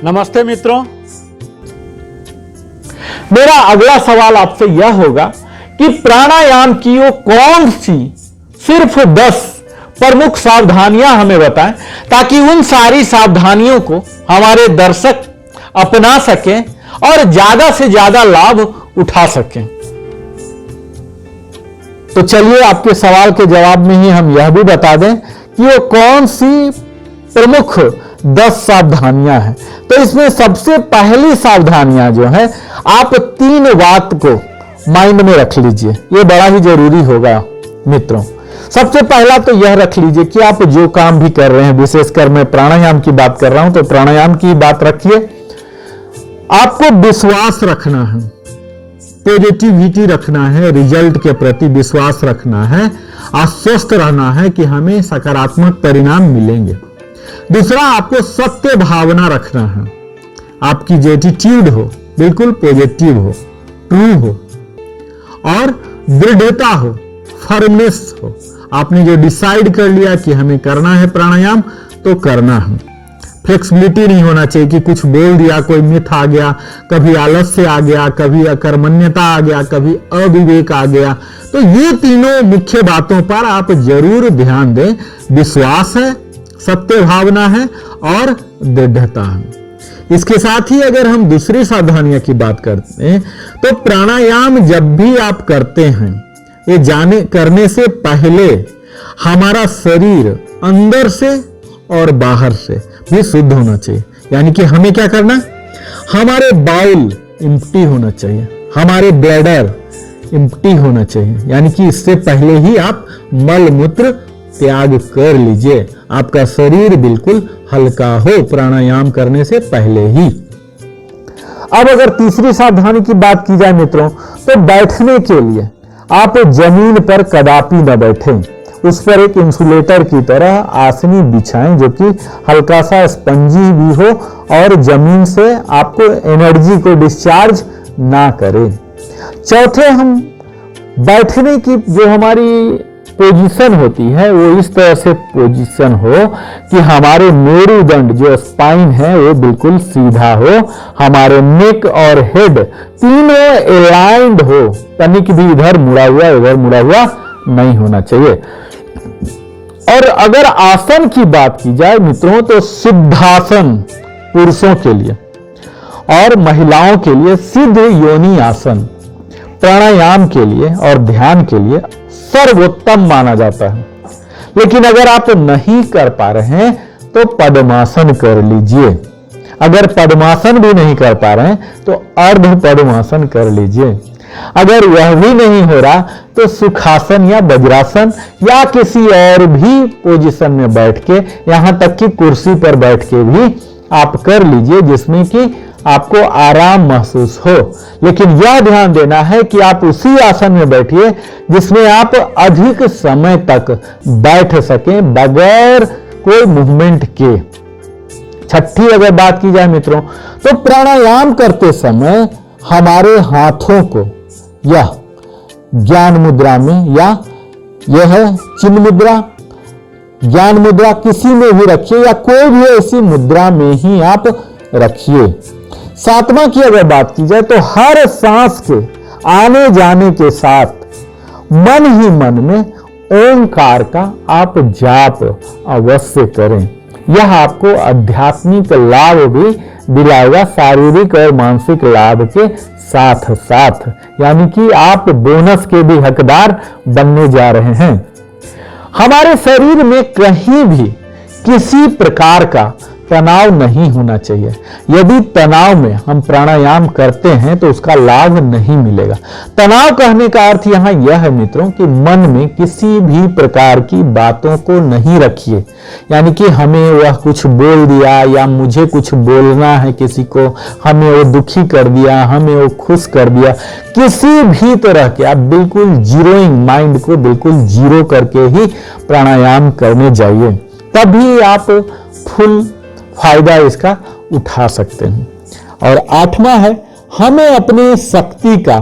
नमस्ते मित्रों, मेरा अगला सवाल आपसे यह होगा कि प्राणायाम की वो कौन सी सिर्फ 10 प्रमुख सावधानियां हमें बताएं ताकि उन सारी सावधानियों को हमारे दर्शक अपना सकें और ज्यादा से ज्यादा लाभ उठा सकें। तो चलिए आपके सवाल के जवाब में ही हम यह भी बता दें कि वो कौन सी प्रमुख 10 सावधानियां हैं। तो इसमें सबसे पहली सावधानियां जो है, आप 3 बात को माइंड में रख लीजिए, ये बड़ा ही जरूरी होगा मित्रों। सबसे पहला तो यह रख लीजिए कि आप जो काम भी कर रहे हैं, विशेषकर मैं प्राणायाम की बात कर रहा हूं तो प्राणायाम की बात रखिए। आपको विश्वास रखना है, पॉजिटिविटी रखना है, रिजल्ट के प्रति विश्वास रखना है, आश्वस्त रहना है कि हमें सकारात्मक परिणाम मिलेंगे। दूसरा, आपको सत्य भावना रखना है, आपकी जो एटीट्यूड हो बिल्कुल पॉजिटिव हो, ट्रू हो और दृढ़ता हो, फर्मनेस हो। आपने जो डिसाइड कर लिया कि हमें करना है प्राणायाम तो करना है। फ्लेक्सिबिलिटी नहीं होना चाहिए कि कुछ बोल दिया, कोई मिथ आ गया, कभी आलस्य आ गया, कभी अकर्मण्यता आ गया, कभी अविवेक आ गया। तो ये तीनों मुख्य बातों पर आप जरूर ध्यान दें। विश्वास है, सत्य भावना है और दृढ़ता है। इसके साथ ही अगर हम दूसरी सावधानियां की बात करते हैं तो प्राणायाम जब भी आप करते हैं, ये करने से पहले हमारा शरीर अंदर से और बाहर से भी शुद्ध होना चाहिए। यानी कि हमें क्या करना, हमारे बाउल एम्प्टी होना चाहिए, हमारे ब्लैडर एम्प्टी होना चाहिए। यानी कि इससे पहले ही आप मल मूत्र त्याग कर लीजिए, आपका शरीर बिल्कुल हल्का हो प्राणायाम करने से पहले ही। अब अगर तीसरी सावधानी की बात की जाए मित्रों, तो बैठने के लिए आप जमीन पर कदापि न बैठें, उस पर एक इंसुलेटर की तरह आसनी बिछाएं जो कि हल्का सा स्पंजी भी हो और जमीन से आपको एनर्जी को डिस्चार्ज ना करे। चौथे, हम बैठने की जो हमारी पोजीशन होती है वो इस तरह से पोजीशन हो कि हमारे मेरुदंड जो स्पाइन है वो बिल्कुल सीधा हो, हमारे नेक और हेड तीनों अलाइंड हो, तनिक भी इधर मुड़ा हुआ इधर मुड़ा हुआ नहीं होना चाहिए। और अगर आसन की बात की जाए मित्रों तो सिद्धासन पुरुषों के लिए और महिलाओं के लिए सिद्ध योनि आसन प्राणायाम के लिए और ध्यान के लिए सर्वोत्तम माना जाता है। लेकिन अगर आप नहीं कर पा रहे हैं तो पद्मासन कर लीजिए। अगर पद्मासन भी नहीं कर पा रहे हैं तो अर्ध पद्मासन कर लीजिए। अगर वह भी नहीं हो रहा तो सुखासन या वज्रासन या किसी और भी पोजीशन में बैठ के, यहां तक कि कुर्सी पर बैठ के भी आप कर लीजिए जिसमें कि आपको आराम महसूस हो। लेकिन यह ध्यान देना है कि आप उसी आसन में बैठिए जिसमें आप अधिक समय तक बैठ सकें बगैर कोई मूवमेंट के। छठी अगर बात की जाए मित्रों तो प्राणायाम करते समय हमारे हाथों को या ज्ञान मुद्रा में या यह चिन्ह मुद्रा, ज्ञान मुद्रा किसी में भी रखिए या कोई भी ऐसी मुद्रा में ही आप रखिए। 7वां की अगर बात की जाए तो हर सांस के आने जाने के साथ मन ही मन में ओंकार का आप जाप अवश्य करें। यह आपको आध्यात्मिक लाभ भी दिलाएगा, शारीरिक और मानसिक लाभ के साथ साथ, यानी कि आप बोनस के भी हकदार बनने जा रहे हैं। हमारे शरीर में कहीं भी किसी प्रकार का तनाव नहीं होना चाहिए। यदि तनाव में हम प्राणायाम करते हैं तो उसका लाभ नहीं मिलेगा। तनाव कहने का अर्थ यहां यह है मित्रों कि मन में किसी भी प्रकार की बातों को नहीं रखिए। यानी कि हमें वह कुछ बोल दिया या मुझे कुछ बोलना है किसी को, हमें वो दुखी कर दिया, हमें वो खुश कर दिया, किसी भी तरह के आप बिल्कुल जीरोइंग माइंड को बिल्कुल जीरो करके ही प्राणायाम करने जाइए, तभी आप फुल फायदा इसका उठा सकते हैं। और 8वां है, हमें अपने शक्ति का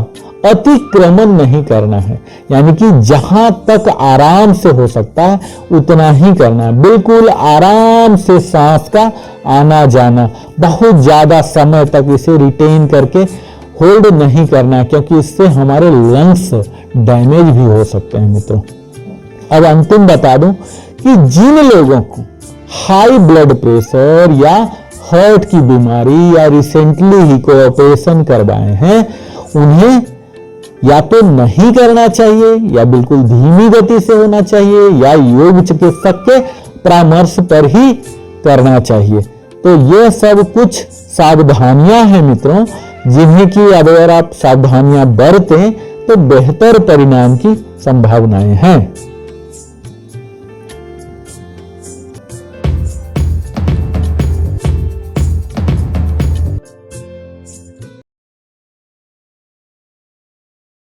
अतिक्रमण नहीं करना है, यानी कि जहां तक आराम से हो सकता है उतना ही करना है। बिल्कुल आराम से सांस का आना जाना, बहुत ज्यादा समय तक इसे रिटेन करके होल्ड नहीं करना, क्योंकि इससे हमारे लंग्स डैमेज भी हो सकते हैं मित्रों। अब अंतिम बता दूं कि जिन लोगों को हाई ब्लड प्रेशर या हार्ट की बीमारी या रिसेंटली ही कोई ऑपरेशन करवाए हैं, उन्हें या तो नहीं करना चाहिए या बिल्कुल धीमी गति से होना चाहिए या योग चिकित्सक के परामर्श पर ही करना चाहिए। तो ये सब कुछ सावधानियां हैं मित्रों, जिन्हें कि अगर आप सावधानियां बरतें तो बेहतर परिणाम की संभावनाएं हैं।